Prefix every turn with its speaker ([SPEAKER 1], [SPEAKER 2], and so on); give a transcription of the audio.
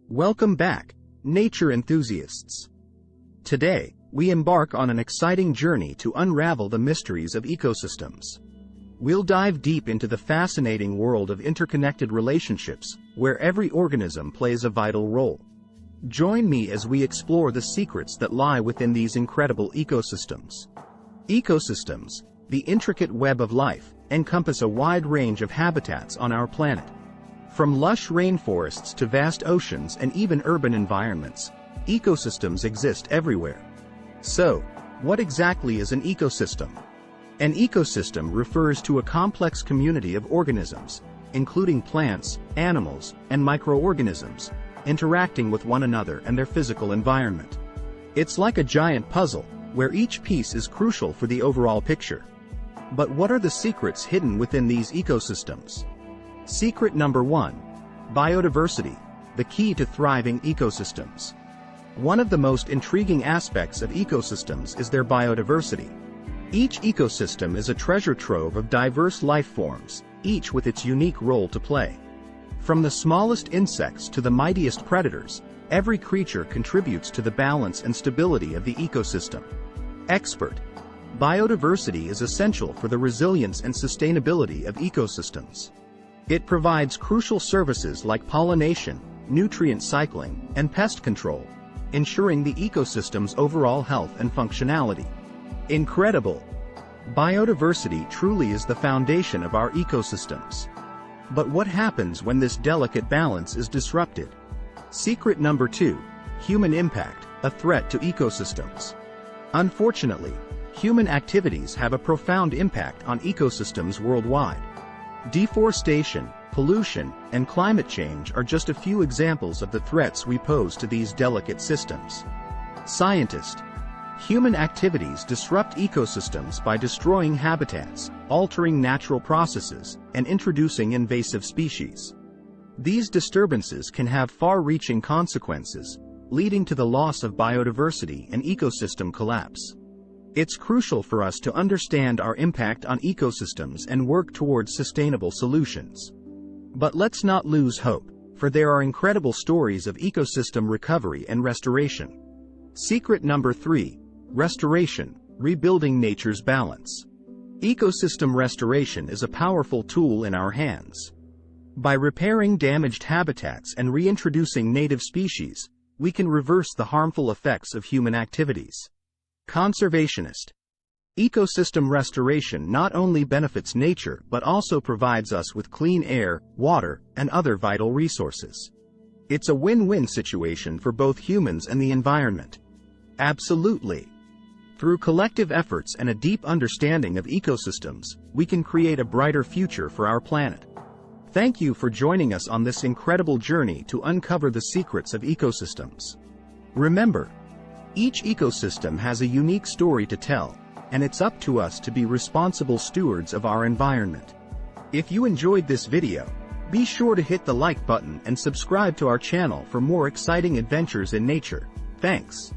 [SPEAKER 1] Welcome back, nature enthusiasts. Today, we embark on an exciting journey to unravel the mysteries of ecosystems. We'll dive deep into the fascinating world of interconnected relationships, where every organism plays a vital role. Join me as we explore the secrets that lie within these incredible ecosystems. Ecosystems, the intricate web of life, encompass a wide range of habitats on our planet. From lush rainforests to vast oceans and even urban environments, ecosystems exist everywhere. So, what exactly is an ecosystem? An ecosystem refers to a complex community of organisms, including plants, animals, and microorganisms, interacting with one another and their physical environment. It's like a giant puzzle, where each piece is crucial for the overall picture. But what are the secrets hidden within these ecosystems? Secret number 1. Biodiversity, the key to thriving ecosystems. One of the most intriguing aspects of ecosystems is their biodiversity. Each ecosystem is a treasure trove of diverse life forms, each with its unique role to play. From the smallest insects to the mightiest predators, every creature contributes to the balance and stability of the ecosystem. Expert. Biodiversity is essential for the resilience and sustainability of ecosystems. It provides crucial services like pollination, nutrient cycling, and pest control, ensuring the ecosystem's overall health and functionality. Incredible! Biodiversity truly is the foundation of our ecosystems. But what happens when this delicate balance is disrupted? Secret number 2. Human impact, a threat to ecosystems. Unfortunately, human activities have a profound impact on ecosystems worldwide. Deforestation, pollution, and climate change are just a few examples of the threats we pose to these delicate systems. Scientist. Human activities disrupt ecosystems by destroying habitats, altering natural processes, and introducing invasive species. These disturbances can have far-reaching consequences, leading to the loss of biodiversity and ecosystem collapse. It's crucial for us to understand our impact on ecosystems and work towards sustainable solutions. But let's not lose hope, for there are incredible stories of ecosystem recovery and restoration. Secret number 3. Restoration, rebuilding nature's balance. Ecosystem restoration is a powerful tool in our hands. By repairing damaged habitats and reintroducing native species, we can reverse the harmful effects of human activities. Conservationist. Ecosystem restoration not only benefits nature but also provides us with clean air, water, and other vital resources. It's a win-win situation for both humans and the environment. Absolutely. Through collective efforts and a deep understanding of ecosystems, we can create a brighter future for our planet. Thank you for joining us on this incredible journey to uncover the secrets of ecosystems. Remember, each ecosystem has a unique story to tell, and it's up to us to be responsible stewards of our environment. If you enjoyed this video, be sure to hit the like button and subscribe to our channel for more exciting adventures in nature. Thanks.